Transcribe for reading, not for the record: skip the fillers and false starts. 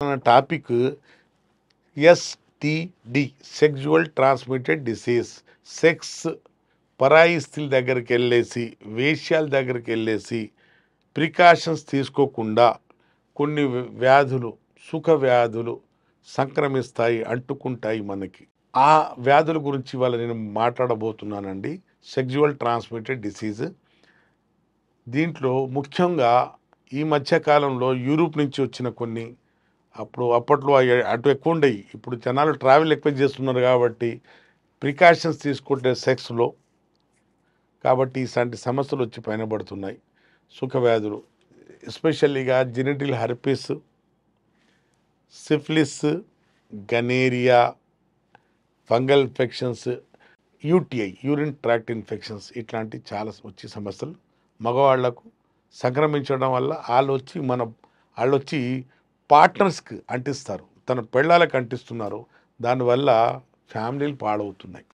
మన topic STD, sexual transmitted disease. Sex పరాయి స్త్రీల దగ్గరికి వెళ్ళేసి, వేశ్యాల దగ్గరికి వెళ్ళేసి ప్రికాషన్స్ తీసుకోకుండా కొన్ని వ్యాధులు, సుఖ వ్యాధులు సంక్రమిస్తాయి, అంటుకుంటాయి మనకి. ఆ వ్యాధుల గురించి ఇవాళ నేను మాట్లాడబోతున్నానండి. Sexual transmitted disease. దీంట్లో ముఖ్యంగా ఈ మధ్యకాలంలో యూరోప్ నుంచి వచ్చిన కొన్ని, అప్పట్లో అటు ఎక్కువ ఉండేవి. ఇప్పుడు జనాలు ట్రావెల్ ఎక్కువ చేస్తున్నారు కాబట్టి ప్రికాషన్స్ తీసుకుంటే సెక్స్లో, కాబట్టి ఇలాంటి సమస్యలు వచ్చి పైన పడుతున్నాయి. సుఖవ్యాధులు, ఎస్పెషల్లీగా genital herpes, syphilis, gonorrhoea, fungal infections, UTI, urine tract infections, ఇట్లాంటి చాలా వచ్చే సమస్యలు మగవాళ్లకు సంక్రమించడం వల్ల వాళ్ళొచ్చి పార్ట్నర్స్కి అంటిస్తారు, తన పెళ్ళాలకు అంటిస్తున్నారు. దానివల్ల ఫ్యామిలీలు పాడవుతున్నాయి.